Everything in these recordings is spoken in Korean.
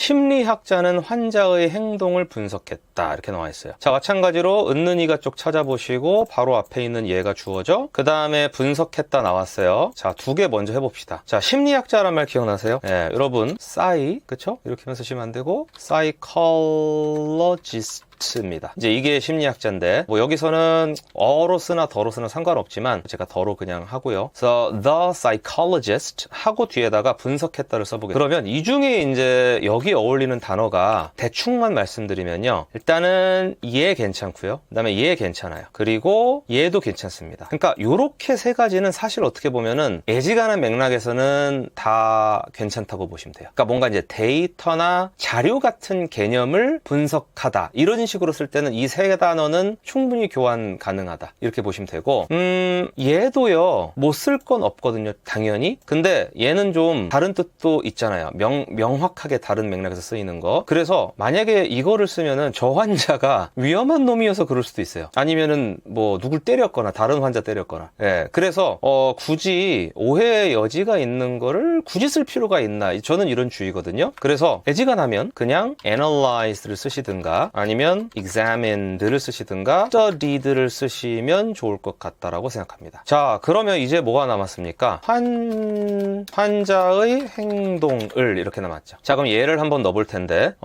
심리학자는 환자의 행동을 분석했다 이렇게 나와 있어요. 자, 마찬가지로 은는이가 쪽 찾아보시고 바로 앞에 있는 얘가 주어져. 그 다음에 분석했다 나왔어요. 자, 두 개 먼저 해봅시다. 자, 심리학자란 말 기억나세요? 네, 여러분 그쵸? 이렇게만 쓰시면 안 되고 psychologist 입니다. 이제 이게 심리학자인데 뭐 여기서는 어로 쓰나 더로 쓰나 상관없지만 제가 더로 그냥 하고요. 그래서 the psychologist 하고 뒤에다가 분석했다를 써보겠습니다. 그러면 이 중에 이제 여기 어울리는 단어가 대충만 말씀드리면요. 일단은 얘 괜찮고요. 그 다음에 얘 괜찮아요. 그리고 얘도 괜찮습니다. 그러니까 요렇게 세 가지는 사실 어떻게 보면은 애지간한 맥락에서는 다 괜찮다고 보시면 돼요. 그러니까 뭔가 이제 데이터나 자료 같은 개념을 분석하다 이런 식으로 쓸 때는 이 세 단어는 충분히 교환 가능하다 이렇게 보시면 되고 얘도요 뭐 쓸 건 없거든요 당연히. 근데 얘는 좀 다른 뜻도 있잖아요. 명확하게 다른 맥락에서 쓰이는 거. 그래서 만약에 이거를 쓰면은 저 환자가 위험한 놈이어서 그럴 수도 있어요. 아니면은 뭐 누굴 때렸거나 다른 환자 때렸거나. 예, 그래서 굳이 오해의 여지가 있는 거를 굳이 쓸 필요가 있나, 저는 이런 주의거든요. 그래서 애지간하면 그냥 analyze를 쓰시든가 아니면 examined를 쓰시든가 studied를 쓰시면 좋을 것 같다라고 생각합니다. 자, 그러면 이제 뭐가 남았습니까? 환자의 행동을 이렇게 남았죠. 자, 그럼 얘를 한번 넣어볼 텐데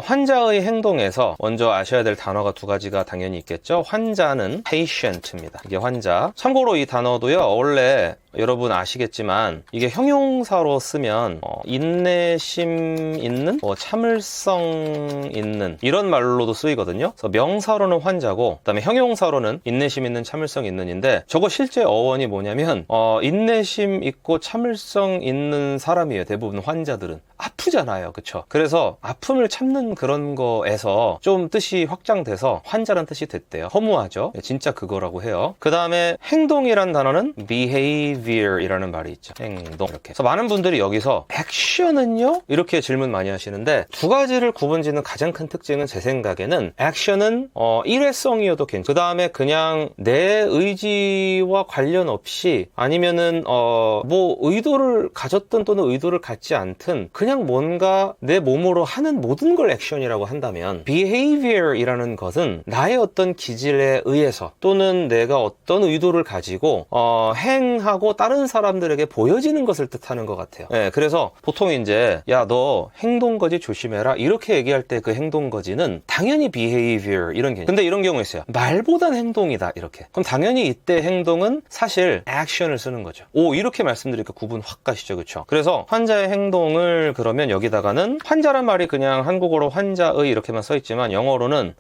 환자의 행동에서 먼저 아셔야 될 단어가 두 가지가 당연히 있겠죠. 환자는 patient입니다. 이게 환자. 참고로 이 단어도요 원래 여러분 아시겠지만 이게 형용사로 쓰면 인내심 있는, 참을성 있는 이런 말로도 쓰이거든요. 그래서 명사로는 환자고 그다음에 형용사로는 인내심 있는, 참을성 있는인데 저거 실제 어원이 뭐냐면 인내심 있고 참을성 있는 사람이에요. 대부분 환자들은 아프잖아요. 그쵸? 그래서 아픔을 참는 그런 거에서 좀 뜻이 확장돼서 환자란 뜻이 됐대요. 허무하죠? 진짜 그거라고 해요. 그 다음에 행동이란 단어는 behavior 이라는 말이 있죠. 행동 이렇게. 그래서 많은 분들이 여기서 액션은요? 이렇게 질문 많이 하시는데 두 가지를 구분짓는 가장 큰 특징은 제 생각에는 액션은 일회성이어도 괜찮아요. 그 다음에 그냥 내 의지와 관련 없이 아니면은 뭐 의도를 가졌든 또는 의도를 갖지 않든 그냥 뭔가 내 몸으로 하는 모든 걸 액션이라고 한다면 behavior 이라는 것은 나의 어떤 기질에 의해서 또는 내가 어떤 의도를 가지고 행하고 다른 사람들에게 보여지는 것을 뜻하는 것 같아요. 네, 그래서 보통 이제 야, 너 행동거지 조심해라 이렇게 얘기할 때 그 행동거지는 당연히 behavior 이런 개념. 근데 이런 경우 있어요. 말보단 행동이다 이렇게. 그럼 당연히 이때 행동은 사실 action을 쓰는 거죠. 이렇게 말씀드리니까 구분 확 가시죠. 그렇죠? 그래서 환자의 행동을 그러면 여기다가는 환자란 말이 그냥 한국어로 환자의 이렇게만 써 있지만 영어로는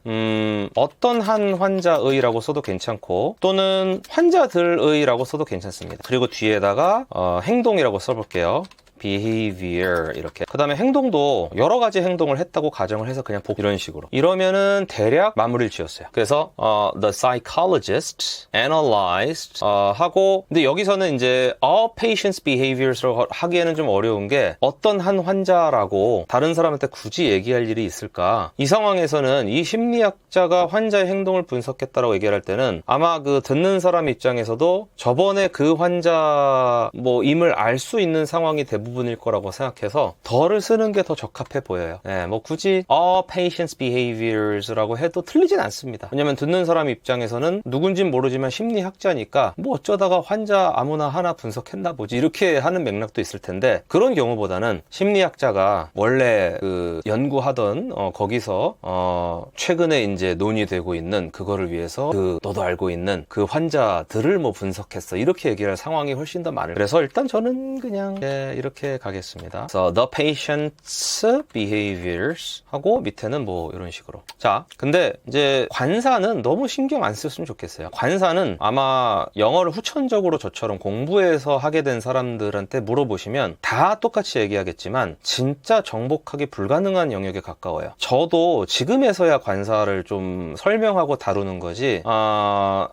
어떤 한 환자의라고 써도 괜찮고 또는 환자들의라고 써도 괜찮습니다. 그리고 뒤에다가 행동이라고 써볼게요. behavior 이렇게. 그 다음에 행동도 여러 가지 행동을 했다고 가정을 해서 그냥 이런 식으로 이러면은 대략 마무리를 지었어요. 그래서 the psychologist analyzed 하고, 근데 여기서는 이제 all patients behaviors로 하기에는 좀 어려운 게 어떤 한 환자라고 다른 사람한테 굳이 얘기할 일이 있을까. 이 상황에서는 이 심리학자가 환자의 행동을 분석했다라고 얘기할 때는 아마 그 듣는 사람 입장에서도 저번에 그 환자 임을 알 수 있는 상황이 대부분일 거라고 생각해서 더를 쓰는 게 더 적합해 보여요. 네, 뭐 굳이 all patients behaviors라고 해도 틀리진 않습니다. 왜냐면 듣는 사람 입장에서는 누군진 모르지만 심리학자니까 뭐 어쩌다가 환자 아무나 하나 분석했나 보지 이렇게 하는 맥락도 있을 텐데 그런 경우보다는 심리학자가 원래 그 연구하던 거기서 최근에 이제 논의되고 있는 그거를 위해서 너도 알고 있는 그 환자들을 뭐 분석했어 이렇게 얘기할 상황이 훨씬 더 많을. 그래서 일단 저는 그냥 이렇게 가겠습니다. 그래서 the patient's behaviors 하고 밑에는 뭐 이런 식으로. 자, 근데 이제 관사는 너무 신경 안 썼으면 좋겠어요. 관사는 아마 영어를 후천적으로 저처럼 공부해서 하게 된 사람들한테 물어보시면 다 똑같이 얘기하겠지만 진짜 정복하기 불가능한 영역에 가까워요. 저도 지금에서야 관사를 좀 설명하고 다루는 거지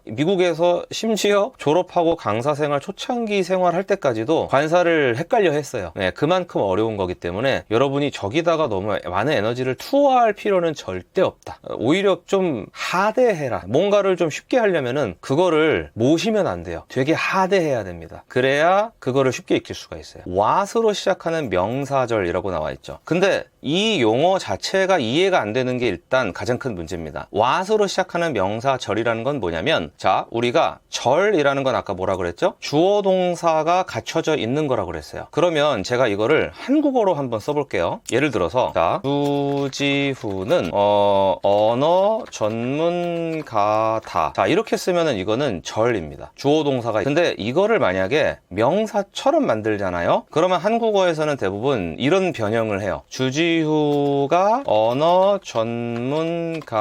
미국에서 심지어 졸업하고 강사 생활 초창기 생활할 때까지도 관사를 헷갈려 했어요. 네, 그만큼 어려운 거기 때문에 여러분이 저기다가 너무 많은 에너지를 투하할 필요는 절대 없다. 오히려 좀 하대해라. 뭔가를 좀 쉽게 하려면은 그거를 모시면 안 돼요. 되게 하대해야 됩니다. 그래야 그거를 쉽게 익힐 수가 있어요. what으로 시작하는 명사절이라고 나와 있죠. 근데 이 용어 자체가 이해가 안 되는 게 일단 가장 큰 문제입니다. what으로 시작하는 명사 절이라는 건 뭐냐면, 자, 우리가 절이라는 건 아까 뭐라 그랬죠? 주어 동사가 갖춰져 있는 거라고 그랬어요. 그러면 제가 이거를 한국어로 한번 써볼게요. 예를 들어서, 자, 주지후는 언어 전문가다. 자, 이렇게 쓰면은 이거는 절입니다. 주어 동사가. 근데 이거를 만약에 명사처럼 만들잖아요? 그러면 한국어에서는 대부분 이런 변형을 해요. 주지후가 언어 전문가인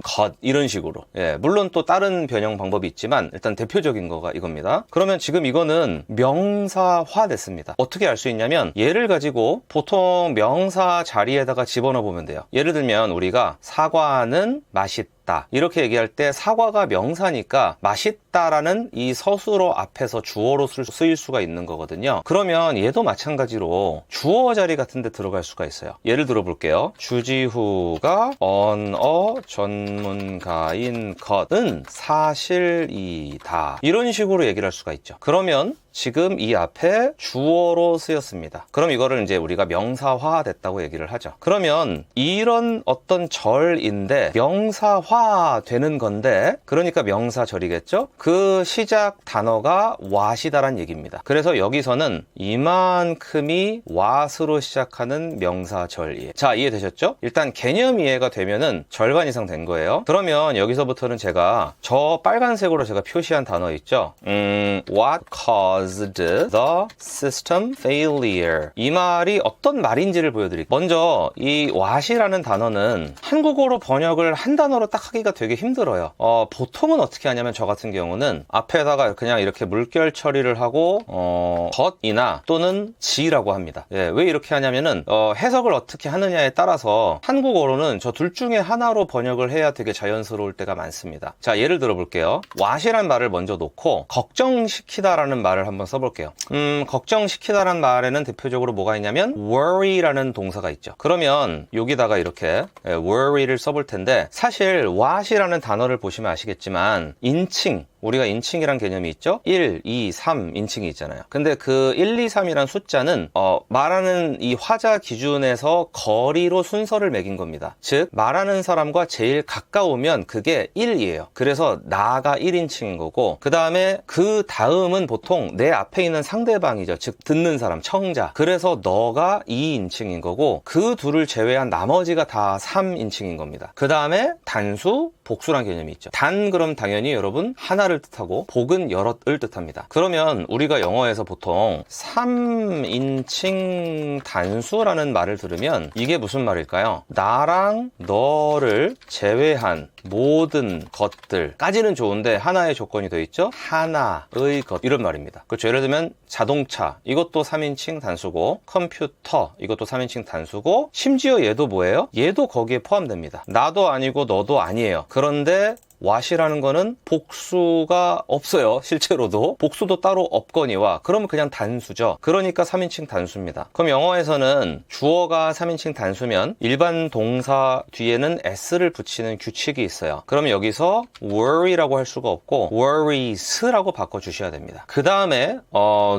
것, 이런 식으로. 예, 물론 또 다른 변형 방법이 있지만 일단 대표적인 거가 이겁니다. 그러면 지금 이거는 명사화 됐습니다. 어떻게 알 수 있냐면, 얘를 가지고 보통 명사 자리에다가 집어넣어 보면 돼요. 예를 들면 우리가 사과는 맛있다, 이렇게 얘기할 때 사과가 명사니까 맛있다라는 이 서술어 앞에서 주어로 쓰일 수가 있는 거거든요. 그러면 얘도 마찬가지로 주어 자리 같은 데 들어갈 수가 있어요. 예를 들어 볼게요. 주지후가 언어 전문가인 것은 사실이다, 이런 식으로 얘기를 할 수가 있죠. 그러면 지금 이 앞에 주어로 쓰였습니다. 그럼 이거를 이제 우리가 명사화 됐다고 얘기를 하죠. 그러면 이런 어떤 절인데 명사화 되는 건데, 그러니까 명사절이겠죠? 그 시작 단어가 what이다란 얘기입니다. 그래서 여기서는 이만큼이 what으로 시작하는 명사절이에요. 자, 이해되셨죠? 일단 개념 이해가 되면은 절반 이상 된 거예요. 그러면 여기서부터는 제가 저 빨간색으로 제가 표시한 단어 있죠? What caused the system failure. 이 말이 어떤 말인지를 보여드릴게요. 먼저 이 what이라는 단어는 한국어로 번역을 한 단어로 딱 하기가 되게 힘들어요. 보통은 어떻게 하냐면, 저 같은 경우는 앞에다가 그냥 이렇게 물결 처리를 하고 것이나 또는 지라고 합니다. 예, 왜 이렇게 하냐면은 해석을 어떻게 하느냐에 따라서 한국어로는 저 둘 중에 하나로 번역을 해야 되게 자연스러울 때가 많습니다. 자, 예를 들어 볼게요. what이란 말을 먼저 놓고 걱정시키다라는 말을 한번 써볼게요. 걱정시키다라는 말에는 대표적으로 뭐가 있냐면 worry라는 동사가 있죠. 그러면 여기다가 이렇게 worry를 써볼 텐데, 사실 what이라는 단어를 보시면 아시겠지만 인칭, 우리가 인칭이란 개념이 있죠? 1, 2, 3 인칭이 있잖아요. 근데 그 1, 2, 3이란 숫자는 말하는 이 화자 기준에서 거리로 순서를 매긴 겁니다. 즉, 말하는 사람과 제일 가까우면 그게 1이에요. 그래서 나가 1인칭인 거고, 그 다음에 그 다음은 보통 내 앞에 있는 상대방이죠. 즉, 듣는 사람, 청자. 그래서 너가 2인칭인 거고, 그 둘을 제외한 나머지가 다 3인칭인 겁니다. 그 다음에 단수, 복수란 개념이 있죠. 단, 그럼 당연히 여러분 하나를 뜻하고, 복은 여럿을 뜻합니다. 그러면 우리가 영어에서 보통 3인칭 단수라는 말을 들으면 이게 무슨 말일까요? 나랑 너를 제외한 모든 것들까지는 좋은데 하나의 조건이 더 있죠? 하나의 것, 이런 말입니다. 그렇죠? 예를 들면 자동차, 이것도 3인칭 단수고, 컴퓨터, 이것도 3인칭 단수고, 심지어 얘도 뭐예요? 얘도 거기에 포함됩니다. 나도 아니고 너도 아니에요. 그런데 what이라는 거는 복수가 없어요. 실제로도 복수도 따로 없거니와, 그러면 그냥 단수죠. 그러니까 3인칭 단수입니다. 그럼 영어에서는 주어가 3인칭 단수면 일반 동사 뒤에는 s를 붙이는 규칙이 있어요. 그러면 여기서 worry라고 할 수가 없고 worries라고 바꿔주셔야 됩니다. 그 다음에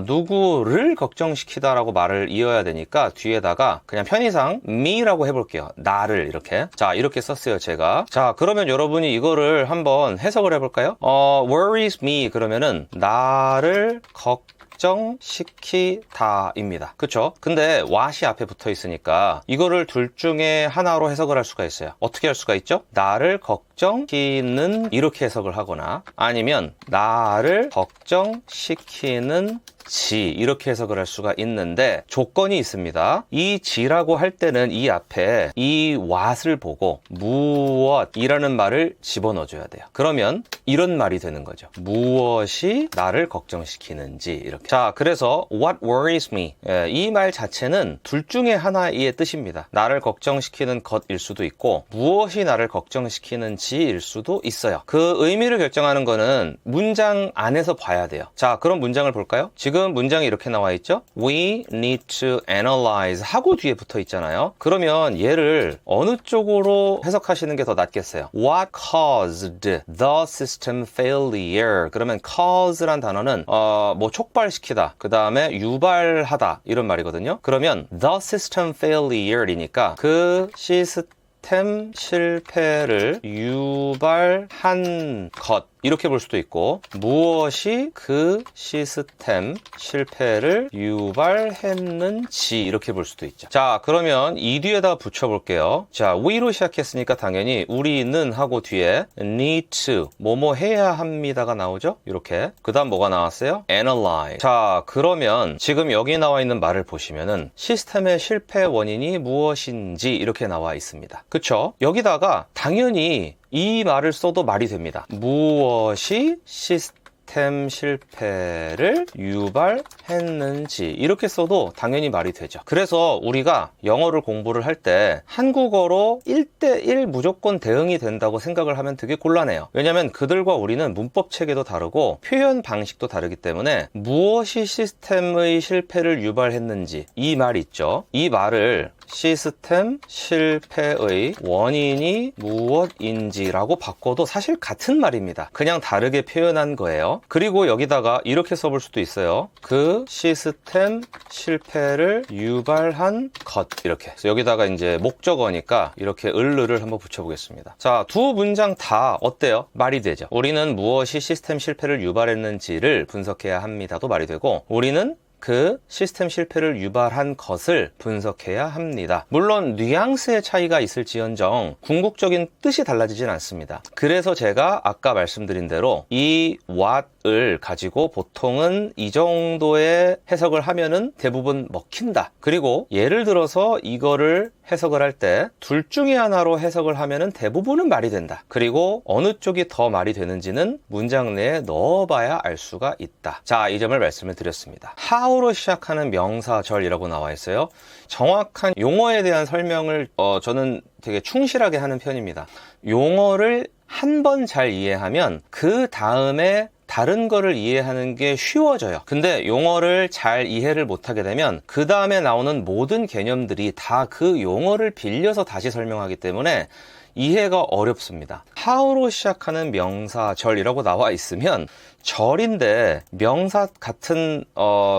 누구를 걱정시키다 라고 말을 이어야 되니까 뒤에다가 그냥 편의상 me라고 해볼게요. 나를. 이렇게, 자, 이렇게 썼어요, 제가. 자, 그러면 여러분이 이거를 한번 해석을 해볼까요? worries me 그러면은 나를 걱정시키다입니다. 그쵸? 근데 what이 앞에 붙어 있으니까 이거를 둘 중에 하나로 해석을 할 수가 있어요. 어떻게 할 수가 있죠? 나를 걱정시키는, 이렇게 해석을 하거나, 아니면 나를 걱정시키는 지, 이렇게 해석을 할 수가 있는데 조건이 있습니다. 이 지라고 할 때는 이 앞에 이 what을 보고 무엇이라는 말을 집어넣어줘야 돼요. 그러면 이런 말이 되는 거죠. 무엇이 나를 걱정시키는지, 이렇게. 자, 그래서 what worries me, 이 말 자체는 둘 중에 하나의 뜻입니다. 나를 걱정시키는 것일 수도 있고 무엇이 나를 걱정시키는지일 수도 있어요. 그 의미를 결정하는 거는 문장 안에서 봐야 돼요. 자, 그럼 문장을 볼까요? 지금 지금 문장이 이렇게 나와 있죠? We need to analyze 하고 뒤에 붙어 있잖아요. 그러면 얘를 어느 쪽으로 해석하시는 게 더 낫겠어요? What caused the system failure? 그러면 cause란 단어는 뭐 촉발시키다, 그 다음에 유발하다 이런 말이거든요. 그러면 the system failure이니까 그 시스템 실패를 유발한 것, 이렇게 볼 수도 있고, 무엇이 그 시스템 실패를 유발했는지 이렇게 볼 수도 있죠. 자, 그러면 이 뒤에다 붙여볼게요. 자, we로 시작했으니까 당연히 우리는 하고 뒤에 need to, 뭐뭐 해야 합니다가 나오죠? 이렇게. 그 다음 뭐가 나왔어요? analyze. 자, 그러면 지금 여기 나와 있는 말을 보시면은 시스템의 실패 원인이 무엇인지 이렇게 나와 있습니다. 그쵸? 여기다가 당연히 이 말을 써도 말이 됩니다. 무엇이 시스템 실패를 유발했는지 이렇게 써도 당연히 말이 되죠. 그래서 우리가 영어를 공부를 할 때 한국어로 1:1 무조건 대응이 된다고 생각을 하면 되게 곤란해요. 왜냐하면 그들과 우리는 문법 체계도 다르고 표현 방식도 다르기 때문에 무엇이 시스템의 실패를 유발했는지 이 말 있죠. 이 말을 시스템 실패의 원인이 무엇인지라고 바꿔도 사실 같은 말입니다. 그냥 다르게 표현한 거예요. 그리고 여기다가 이렇게 써볼 수도 있어요. 그 시스템 실패를 유발한 것, 이렇게. 그래서 여기다가 이제 목적어니까 이렇게 을을 한번 붙여보겠습니다. 자, 두 문장 다 어때요? 말이 되죠. 우리는 무엇이 시스템 실패를 유발했는지를 분석해야 합니다도 말이 되고, 우리는 그 시스템 실패를 유발한 것을 분석해야 합니다. 물론 뉘앙스의 차이가 있을지언정 궁극적인 뜻이 달라지진 않습니다. 그래서 제가 아까 말씀드린 대로 이 what을 가지고 보통은 이 정도의 해석을 하면은 대부분 먹힌다. 그리고 예를 들어서 이거를 해석을 할 때 둘 중에 하나로 해석을 하면은 대부분은 말이 된다. 그리고 어느 쪽이 더 말이 되는지는 문장 내에 넣어봐야 알 수가 있다. 자, 이 점을 말씀을 드렸습니다. how로 시작하는 명사절이라고 나와 있어요. 정확한 용어에 대한 설명을 저는 되게 충실하게 하는 편입니다. 용어를 한 번 잘 이해하면 그 다음에 다른 거를 이해하는 게 쉬워져요. 근데 용어를 잘 이해를 못하게 되면 그 다음에 나오는 모든 개념들이 다 그 용어를 빌려서 다시 설명하기 때문에 이해가 어렵습니다. how로 시작하는 명사절이라고 나와 있으면 절인데 명사 같은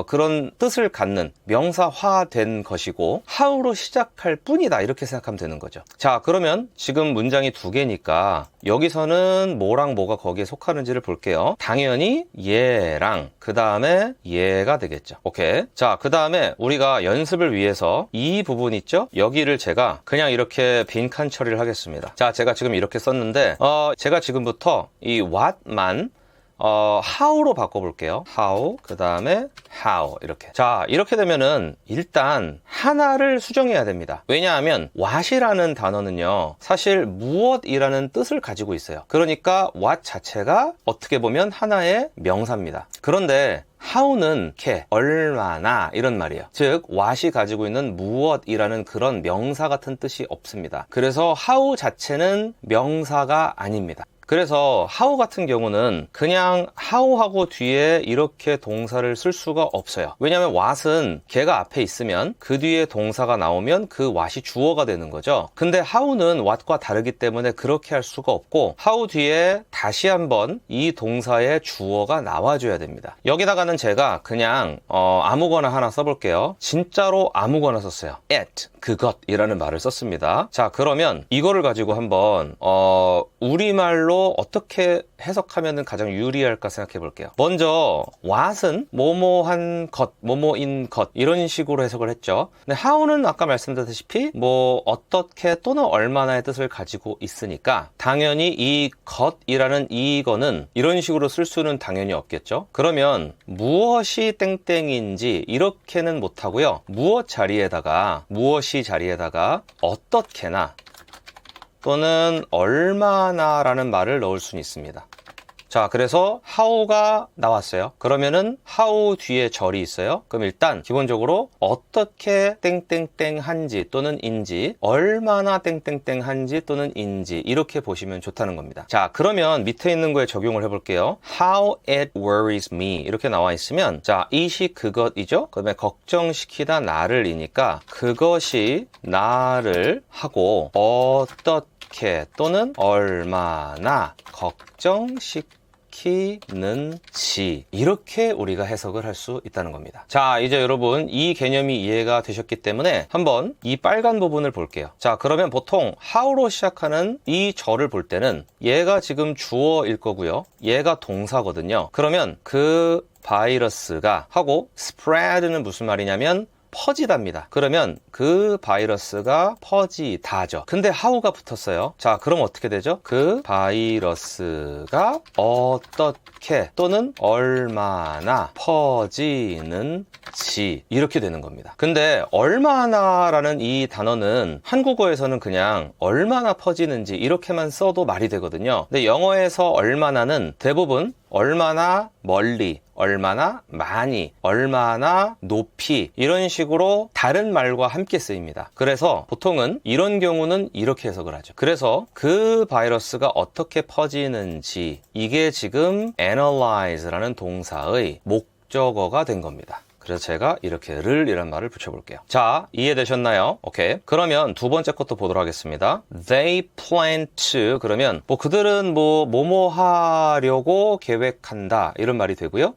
그런 뜻을 갖는 명사화된 것이고 how로 시작할 뿐이다, 이렇게 생각하면 되는 거죠. 자, 그러면 지금 문장이 두 개니까 여기서는 뭐랑 뭐가 거기에 속하는지를 볼게요. 당연히 얘랑 그 다음에 얘가 되겠죠. 오케이. 자, 그 다음에 우리가 연습을 위해서 이 부분 있죠? 여기를 제가 그냥 이렇게 빈칸 처리를 하겠습니다. 자, 제가 지금 이렇게 썼는데 제가 지금부터 이 what만 how로 바꿔볼게요. how, 그 다음에 how, 이렇게. 자, 이렇게 되면은 일단 하나를 수정해야 됩니다. 왜냐하면 what이라는 단어는요, 사실 무엇이라는 뜻을 가지고 있어요. 그러니까 what 자체가 어떻게 보면 하나의 명사입니다. 그런데 how는 얼마나 이런 말이에요. 즉 what이 가지고 있는 무엇이라는 그런 명사 같은 뜻이 없습니다. 그래서 how 자체는 명사가 아닙니다. 그래서 how 같은 경우는 그냥 how하고 뒤에 이렇게 동사를 쓸 수가 없어요. 왜냐하면 what은 걔가 앞에 있으면 그 뒤에 동사가 나오면 그 what이 주어가 되는 거죠. 근데 how는 what과 다르기 때문에 그렇게 할 수가 없고 how 뒤에 다시 한번 이 동사의 주어가 나와줘야 됩니다. 여기다가는 제가 그냥 아무거나 하나 써볼게요. 진짜로 아무거나 썼어요. it, 그것이라는 말을 썼습니다. 자, 그러면 이거를 가지고 한번 우리말로 어떻게 해석하면 가장 유리할까 생각해 볼게요. 먼저 what은 뭐뭐한 것, 뭐뭐인 것 이런 식으로 해석을 했죠. 근데 how는 아까 말씀드렸다시피 뭐 어떻게 또는 얼마나의 뜻을 가지고 있으니까 당연히 이 것이라는 이거는 이런 식으로 쓸 수는 당연히 없겠죠. 그러면 무엇이 땡땡인지 이렇게는 못하고요. 무엇이 자리에다가 어떻게나 또는 얼마나 라는 말을 넣을 수는 있습니다. 자, 그래서 how가 나왔어요. 그러면은 how 뒤에 절이 있어요. 그럼 일단 기본적으로 어떻게 땡땡땡 한지 또는 인지, 얼마나 땡땡땡 한지 또는 인지, 이렇게 보시면 좋다는 겁니다. 자, 그러면 밑에 있는 거에 적용을 해볼게요. How it worries me 이렇게 나와 있으면, 자, it이 그것이죠. 그다음에 걱정시키다 나를 이니까 그것이 나를 하고 어떻게 또는 얼마나 걱정시키는지, 이렇게 우리가 해석을 할 수 있다는 겁니다. 자, 이제 여러분 이 개념이 이해가 되셨기 때문에 한번 이 빨간 부분을 볼게요. 자, 그러면 보통 how로 시작하는 이 절을 볼 때는 얘가 지금 주어일 거고요. 얘가 동사거든요. 그러면 그 바이러스가 하고 spread는 무슨 말이냐면 퍼지답니다. 그러면 그 바이러스가 퍼지다죠. 근데 how가 붙었어요. 자, 그럼 어떻게 되죠? 그 바이러스가 어떻게 또는 얼마나 퍼지는지, 이렇게 되는 겁니다. 근데 얼마나라는 이 단어는 한국어에서는 그냥 얼마나 퍼지는지 이렇게만 써도 말이 되거든요. 근데 영어에서 얼마나는 대부분 얼마나 멀리, 얼마나 많이, 얼마나 높이, 이런 식으로 다른 말과 함께 쓰입니다. 그래서 보통은 이런 경우는 이렇게 해석을 하죠. 그래서 그 바이러스가 어떻게 퍼지는지, 이게 지금 analyze라는 동사의 목적어가 된 겁니다. 그래서 제가 이렇게 이란 말을 붙여볼게요. 자, 이해되셨나요? 오케이. 그러면 두 번째 것도 보도록 하겠습니다. They plan to, 그러면 뭐 그들은 뭐뭐 하려고 계획한다, 이런 말이 되고요.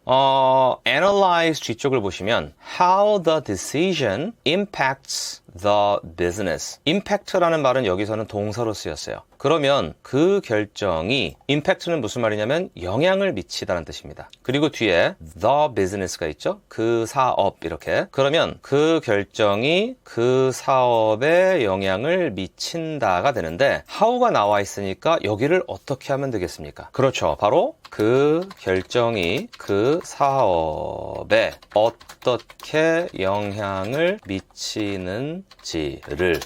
analyze 뒤쪽을 보시면 how the decision impacts the business. impact라는 말은 여기서는 동사로 쓰였어요. 그러면 그 결정이, impact는 무슨 말이냐면 영향을 미치다는 뜻입니다. 그리고 뒤에 the business가 있죠. 그 사업, 이렇게. 그러면 그 결정이 그 사업에 영향을 미친다가 되는데, how가 나와 있으니까 여기를 어떻게 하면 되겠습니까? 그렇죠. 바로 그 결정이 그 사업에 어떻게 영향을 미치는지를,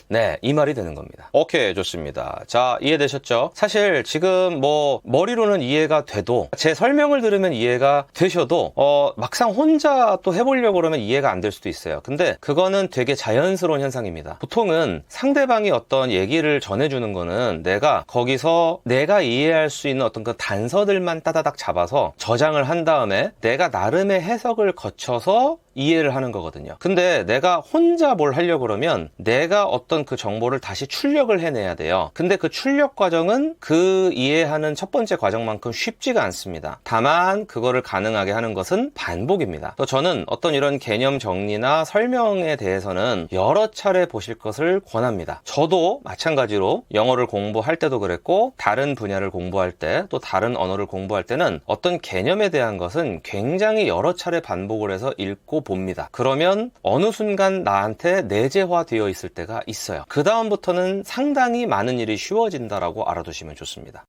네, 이 말이 되는 겁니다. 오케이, 좋습니다. 자, 이해되셨죠? 사실 지금 뭐 머리로는 이해가 돼도, 제 설명을 들으면 이해가 되셔도 막상 혼자 또 해보려고 그러면 이해가 안 될 수도 있어요. 근데 그거는 되게 자연스러운 현상입니다. 보통은 상대방이 어떤 얘기를 전해주는 거는 내가 거기서 내가 이해할 수 있는 어떤 그 단서들만 따다닥 잡아서 저장을 한 다음에 내가 나름의 해석을 거쳐서 이해를 하는 거거든요. 근데 내가 혼자 뭘 하려고 그러면 내가 어떤 그 정보를 다시 출력을 해내야 돼요. 근데 그 출력 과정은 그 이해하는 첫 번째 과정만큼 쉽지가 않습니다. 다만 그거를 가능하게 하는 것은 반복입니다. 또 저는 어떤 이런 개념 정리나 설명에 대해서는 여러 차례 보실 것을 권합니다. 저도 마찬가지로 영어를 공부할 때도 그랬고, 다른 분야를 공부할 때, 또 다른 언어를 공부할 때는 어떤 개념에 대한 것은 굉장히 여러 차례 반복을 해서 읽고 봅니다. 그러면 어느 순간 나한테 내재화되어 있을 때가 있어요. 그 다음부터는 상당히 많은 일이 쉬워진다라고 알아두시면 좋습니다.